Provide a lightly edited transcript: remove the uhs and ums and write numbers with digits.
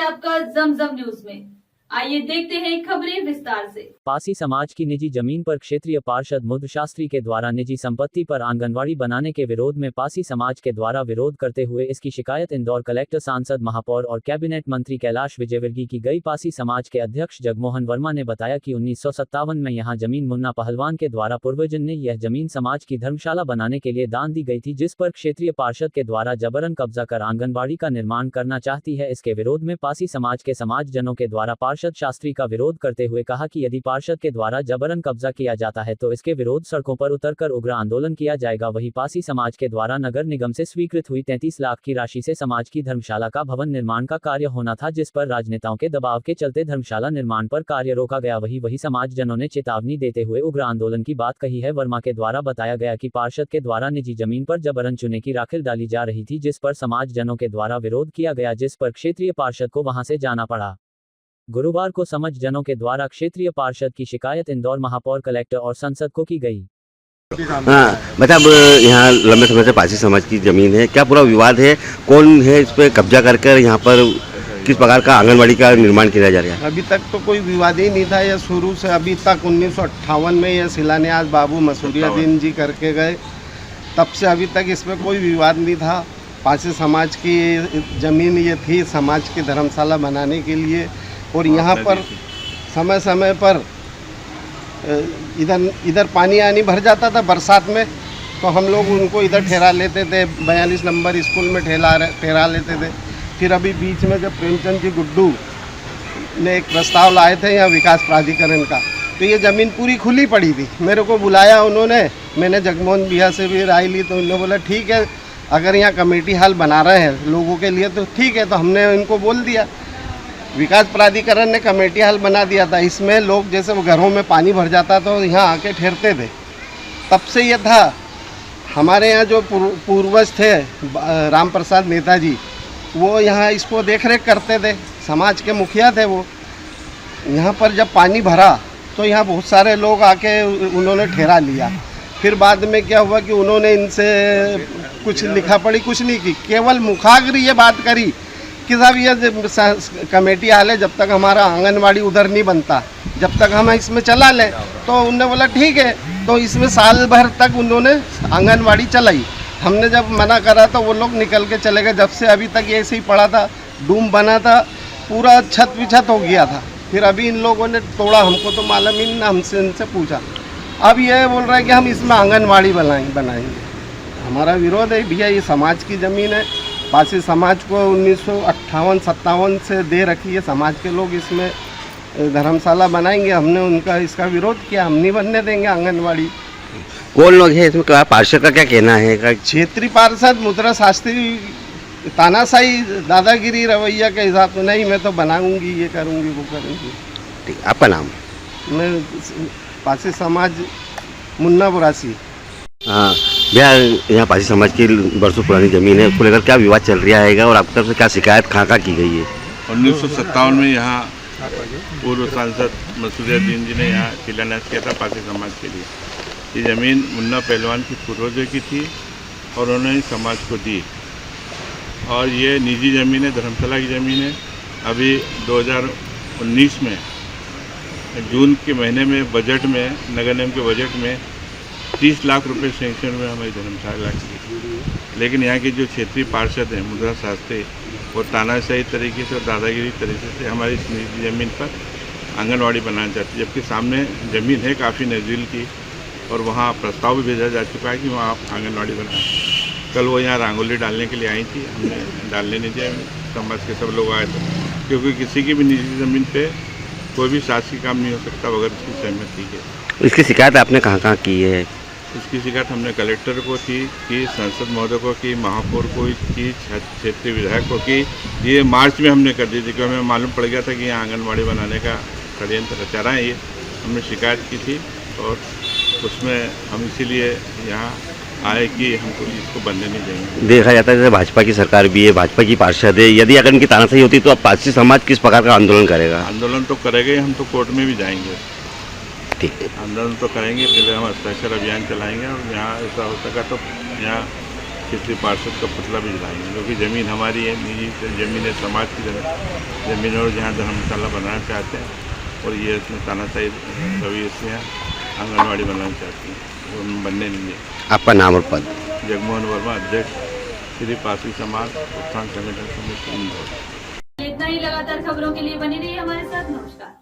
आपका जमजम न्यूज में। आइए देखते हैं खबरें विस्तार से। पासी समाज की निजी जमीन पर क्षेत्रीय पार्षद मुद्र शास्त्री के द्वारा निजी संपत्ति पर आंगनवाड़ी बनाने के विरोध में पासी समाज के द्वारा विरोध करते हुए इसकी शिकायत इंदौर कलेक्टर, सांसद, महापौर और कैबिनेट मंत्री कैलाश विजयवर्गीय की गई। पासी समाज के अध्यक्ष जगमोहन वर्मा ने बताया कि 1957 में यहां जमीन मुन्ना पहलवान के द्वारा पूर्वजन ने यह जमीन समाज की धर्मशाला बनाने के लिए दान दी गई थी, जिस पर क्षेत्रीय पार्षद के द्वारा जबरन कब्जा कर आंगनबाड़ी का निर्माण करना चाहती है। इसके विरोध में पासी समाज के समाजजनों के द्वारा पार्षद शास्त्री का विरोध करते हुए कहा कि यदि पार्षद के द्वारा जबरन कब्जा किया जाता है तो इसके विरोध सड़कों पर उतरकर उग्र आंदोलन किया जाएगा। वहीं पासी समाज के द्वारा नगर निगम से स्वीकृत हुई 33 लाख की राशि से समाज की धर्मशाला का भवन निर्माण का कार्य होना था, जिस पर राजनेताओं के दबाव के चलते धर्मशाला निर्माण पर कार्य रोका गया। वही समाजजनों ने चेतावनी देते हुए उग्र आंदोलन की बात कही है। वर्मा के द्वारा बताया गया कि पार्षद के द्वारा निजी जमीन पर जबरन चूने की राखिल डाली जा रही थी, जिस पर समाजजनों के द्वारा विरोध किया गया, जिस पर क्षेत्रीय पार्षद को वहां से जाना पड़ा। गुरुवार को समाजजनों के द्वारा क्षेत्रीय पार्षद की शिकायत इंदौर महापौर, कलेक्टर और संसद को की गई। हाँ, मतलब यहाँ लंबे समय से पासी समाज की जमीन है, क्या पूरा विवाद है? कौन है इस पे कब्जा कर यहाँ पर किस प्रकार का आंगनवाड़ी का निर्माण किया जा रहा है? अभी तक तो कोई विवाद ही नहीं था। यह शुरू से अभी तक 1958 में यह शिलान्यास बाबू मसूरियादीन जी करके गए, तब से अभी तक इसमें कोई विवाद नहीं था। पासी समाज की ज़मीन ये थी समाज की धर्मशाला बनाने के लिए, और यहाँ पर समय समय पर इधर पानी आनी भर जाता था बरसात में, तो हम लोग उनको इधर ठहरा लेते थे। 42 नंबर स्कूल में ठहरा लेते थे। फिर अभी बीच में जब प्रेमचंद जी गुड्डू ने एक प्रस्ताव लाए थे यहाँ विकास प्राधिकरण का, तो ये ज़मीन पूरी खुली पड़ी थी। मेरे को बुलाया उन्होंने, मैंने जगमोहन भैया से भी राय ली, तो उन्होंने बोला ठीक है, अगर यहाँ कमेटी हॉल बना रहे हैं लोगों के लिए तो ठीक है। तो हमने इनको बोल दिया, विकास प्राधिकरण ने कमेटी हॉल बना दिया था। इसमें लोग जैसे वो घरों में पानी भर जाता तो यहाँ आके ठहरते थे। तब से ये था। हमारे यहाँ जो पूर्वज थे राम प्रसाद नेताजी, वो यहाँ इसको देख रेख करते थे, समाज के मुखिया थे वो। यहाँ पर जब पानी भरा तो यहाँ बहुत सारे लोग आके उन्होंने ठहरा लिया। फिर बाद में क्या हुआ कि उन्होंने इनसे कुछ लिखा पढ़ी कुछ नहीं की, केवल मुखाग्र ये बात करी कि साहब ये कमेटी हाल है, जब तक हमारा आंगनवाड़ी उधर नहीं बनता जब तक हम इसमें चला लें। तो उन्होंने बोला ठीक है, तो इसमें साल भर तक उन्होंने आंगनवाड़ी चलाई। हमने जब मना करा तो वो लोग निकल के चले गए। जब से अभी तक ये ऐसे ही पड़ा था, डूम बना था, पूरा छत विछत हो गया था। फिर अभी इन लोगों ने तोड़ा, हमको तो मालूम ही नहीं, हमसे इनसे पूछा। अब ये बोल रहा है कि हम इसमें आंगनवाड़ी बनाएंगे। हमारा विरोध है भैया, ये समाज की ज़मीन है। पासी समाज को 1958-57 से दे रखी है, समाज के लोग इसमें धर्मशाला बनाएंगे। हमने उनका इसका विरोध किया, हम नहीं बनने देंगे आंगनवाड़ी। कौन लोग है इसमें? पार्षद का क्या कहना है? क्षेत्रीय पार्षद मुद्रा शास्त्री तानाशाही दादागिरी रवैया के हिसाब से, नहीं मैं तो बनाऊंगी, ये करूंगी, वो करूंगी। ठीक, आपका नाम? मैं पासी समाज मुन्ना बुरासी। हाँ भैया, यहाँ पासी समाज की बरसों पुरानी ज़मीन है, उसको लेकर क्या विवाद चल रहा है और आपकी तरफ से क्या शिकायत कहाँ की गई है? 1957 में यहाँ पूर्व सांसद मसूरियादीन जी ने यहाँ शिलान्यास किया था पासी समाज के लिए। ये ज़मीन मुन्ना पहलवान की पूर्वजों की थी और उन्होंने समाज को दी, और ये निजी ज़मीन है, धर्मशाला की ज़मीन है। अभी 2019 में जून के महीने में बजट में, नगर निगम के बजट में 30 लाख रुपए सेंक्शन में हमारी धर्मशाला की। लेकिन यहाँ के जो क्षेत्रीय पार्षद हैं मुद्रा शास्त्री, वो तानाशाही तरीके से और दादागिरी तरीके से हमारी इस निजी ज़मीन पर आंगनवाड़ी बनाना चाहती है, जबकि सामने ज़मीन है काफ़ी नज़दीक की, और वहाँ प्रस्ताव भी भेजा जा चुका है कि वहाँ आंगनवाड़ी बनाए। कल वो यहाँ रंगोली डालने के लिए आई थी, हमने डालने नहीं दिया, समाज के सब लोग आए थे, क्योंकि किसी की भी निजी ज़मीन पे कोई भी शासकीय काम नहीं हो सकता बगैर उसकी सहमति के। इसकी शिकायत आपने कहाँ की है? इसकी शिकायत हमने कलेक्टर को की, संसद महोदय को की, महापौर को की, क्षेत्रीय विधायक को की। ये मार्च में हमने कर दी थी, क्योंकि हमें मालूम पड़ गया था कि यहाँ आंगनवाड़ी बनाने का षड्यंत्र रचा रहा है। ये हमने शिकायत की थी, और उसमें हम इसीलिए यहाँ आए कि हमको इसको बनने नहीं देंगे। देखा जाता है जैसे भाजपा की सरकार भी है, भाजपा की पार्षद है, यदि अगर इनकी तानाशाही होती तो अब पासी समाज किस प्रकार का आंदोलन करेगा? आंदोलन तो करेंगे, हम तो कोर्ट में भी जाएंगे। ठीक है, आंदोलन तो करेंगे, पहले हम स्पेशल अभियान चलाएंगे, और यहाँ ऐसा हो सका तो यहाँ क्षेत्रीय पार्षद का पुतला भी जलाएंगे, क्योंकि ज़मीन हमारी है, निजी ज़मीन है, समाज की ज़मीन और जहाँ धर्मशाला बनाना चाहते हैं और ये इसमें तानाशाही रवैये से यहाँ आंगनबाड़ी बनाना चाहती हैं, वो बनने नहीं है। आपका नाम और पद? जगमोहन वर्मा, अध्यक्ष श्री पारसी समाज उत्थान संगठन समिति इंदौर। इतना ही, लगातार खबरों के लिए बने रहिए हमारे साथ। नमस्कार।